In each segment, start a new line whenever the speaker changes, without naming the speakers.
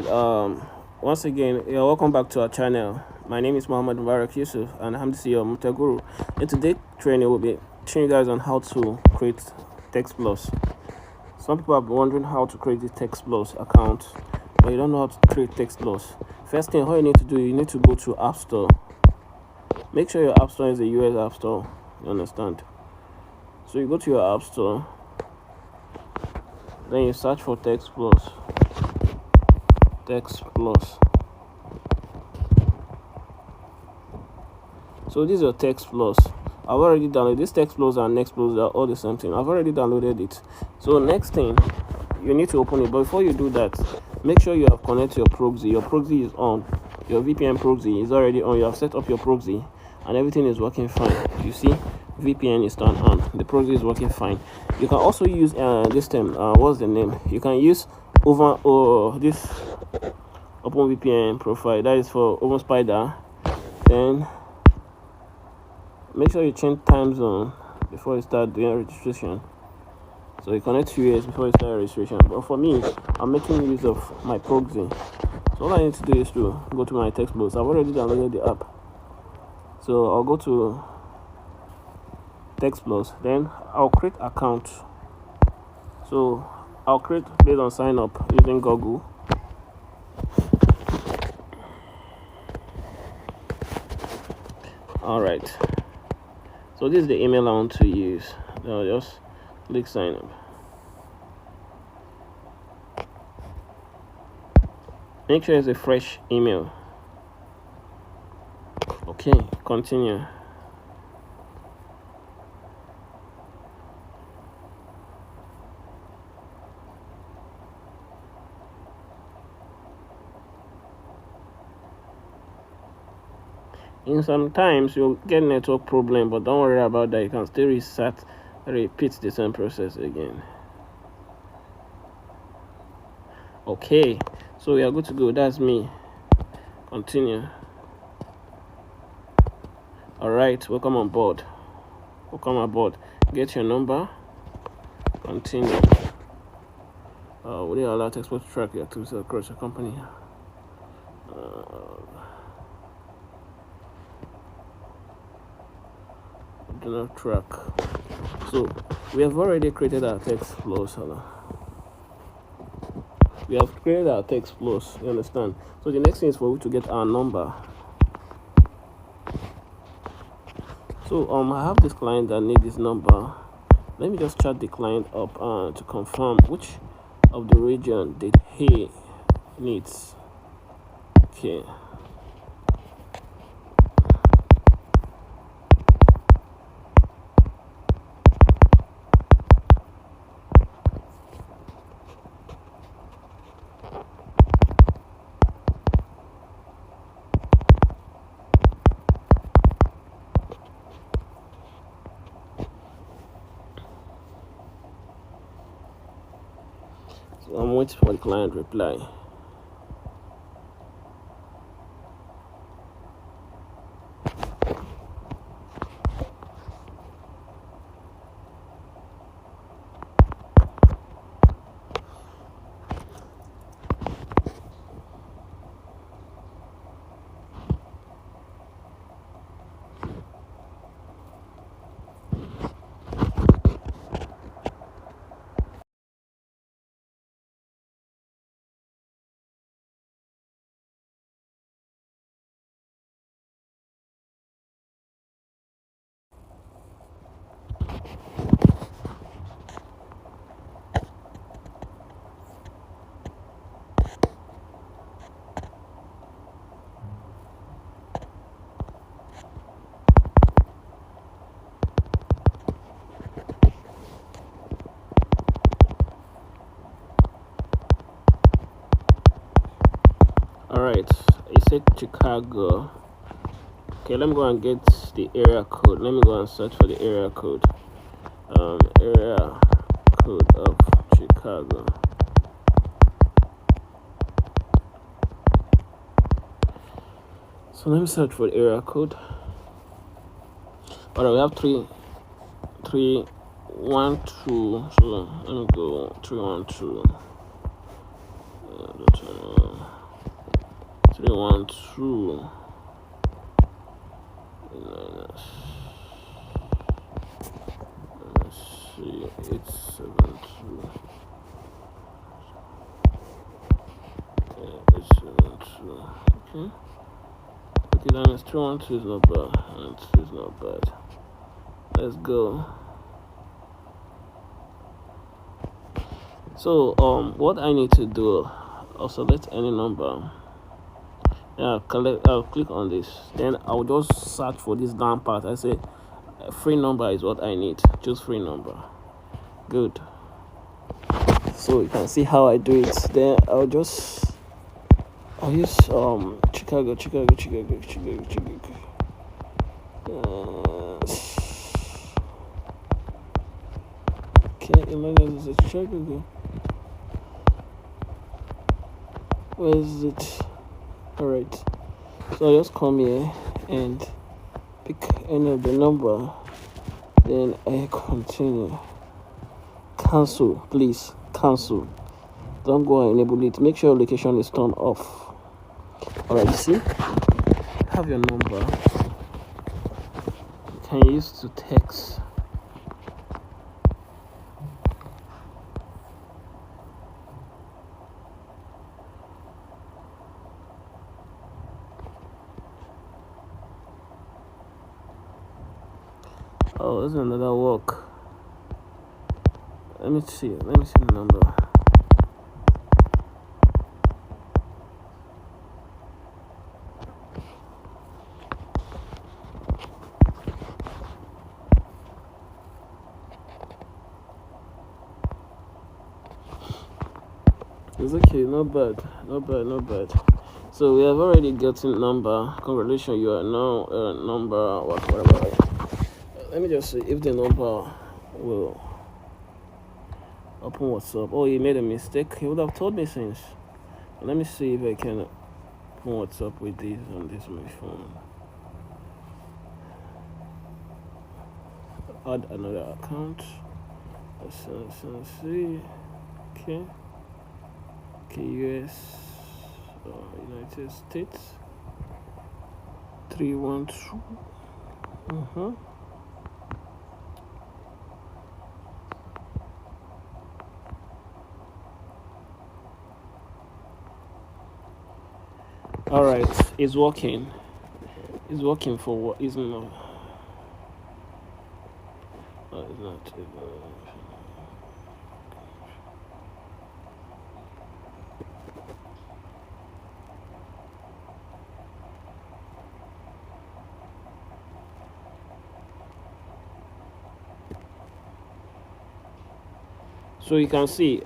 once again, you're welcome back to our channel. My name is Muhammad Mubarak Yusuf and I'm the CEO of Mutaguru. In today's training, we'll be showing you guys on how to create TextPlus. Some people have been wondering how to create the TextPlus account, but you don't know how to create TextPlus. First thing, all you need to do, you need to go to App Store. Make sure your App Store is a US App Store. You understand? So you go to your App Store, then you search for TextPlus. So this is your TextPlus. I've already downloaded this. TextPlus and NextPlus are all the same thing. I've already downloaded it. So next thing, you need to open it. But before you do that, make sure you have connected your proxy. Your proxy is on. Your VPN proxy is already on. You have set up your proxy and everything is working fine. You see, VPN is turned on. The proxy is working fine. You can also use this term. What's the name? You can use this OpenVPN profile. That is for OpenSpider. Then make sure you change time zone before you start doing registration. So you connect to US before you start registration. But for me, I'm making use of my proxy. So all I need to do is to go to my TextPlus. I've already downloaded the app. So I'll go to TextPlus. Then I'll create account. So I'll create based on sign up using Google. Alright. So this is the email I want to use. I'll just click sign up. Make sure it's a fresh email. Okay, continue. In sometimes you'll get network problem, but don't worry about that. You can still repeat the same process again. Okay, so we are good to go. That's me. Continue. All right, welcome on board. Welcome aboard. Get your number. Continue. Will you allow TextPlus to track your activities across your company? Do not track. So we have already created our TextPlus. We have created our TextPlus. You understand? So the next thing is for you to get our number. So I have this client that needs this number. Let me just chat the client up to confirm which of the region did he needs. Okay. So I'm waiting for the client reply. Alright, it said Chicago. Okay, let me go and get the area code. Let me go and search for the area code. Area code of Chicago. So let me search for the area code. Alright, we have 312. So let me go 312. 312 minus, let's see, 872. 872. Okay. Okay, then it's 312 is not bad. And 2 is not bad. Let's go. So what I need to do, I'll select any number. I'll click on this. Then I'll just search for this down part. I say free number is what I need. Choose free number. Good. So you can see how I do it. Then I'll use Chicago. Okay, imagine this is Chicago. Where is it? Alright, so I just come here and pick any of the number, then I continue. Cancel, please, cancel. Don't go and enable it. Make sure location is turned off. Alright, you see, have your number. You can use to text. Oh, this is another work. Let me see the number. It's okay, not bad. So we have already gotten number. Congratulations, you are now number whatever. Let me just see if the number will open WhatsApp. Oh, he made a mistake. He would have told me since. Let me see if I can open WhatsApp with this on this my phone. Add another account. Let's see. Okay, US, United States. 312. All right, it's working. It's working for what? It's not. It's not. So you can see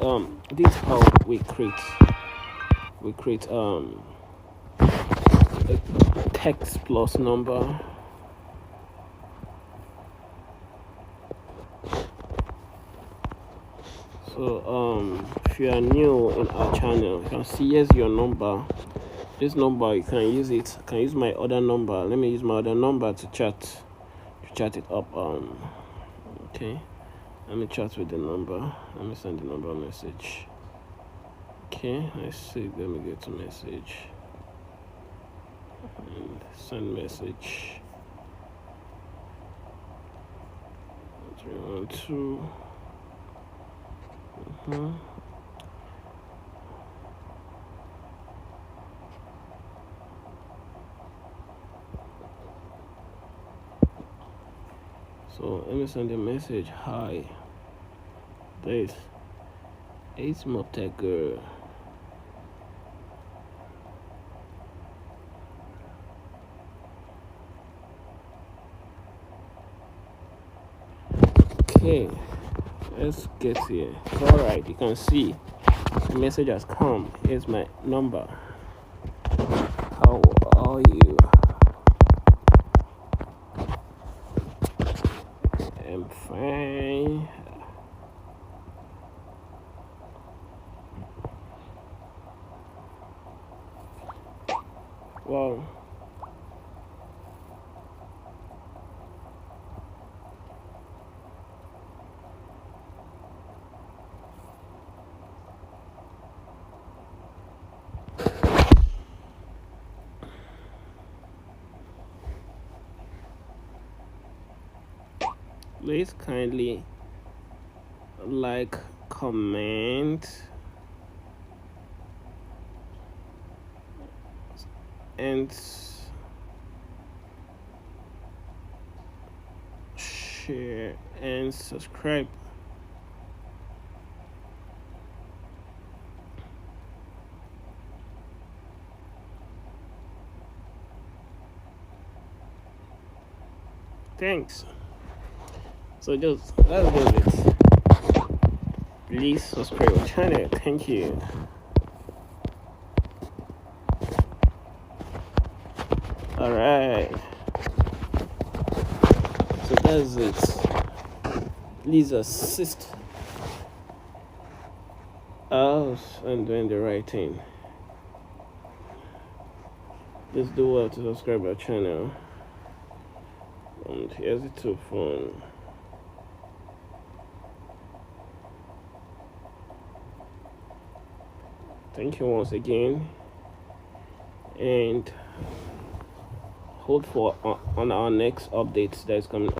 this is how we create a TextPlus number. So if you are new in our channel, you can see here's your number. This number you can use it. I can use my other number. Let me use my other number to chat it up. Okay, let me chat with the number. Let me send the number a message. Okay, I see. Let me get to message and send message. 312. So let me send a message. Hi, this is Moptech Girl. Okay, let's get here. All right, you can see the message has come. Here's my number. How are you? I'm fine. Wow. Please kindly like, comment, and share and subscribe. Thanks. So that's just it. Please subscribe our channel. Thank you. Alright, so that's it. Please assist us in doing the right thing. Please do well to subscribe our channel. And here's the two phone. Thank you once again, and hold for on our next updates that is coming.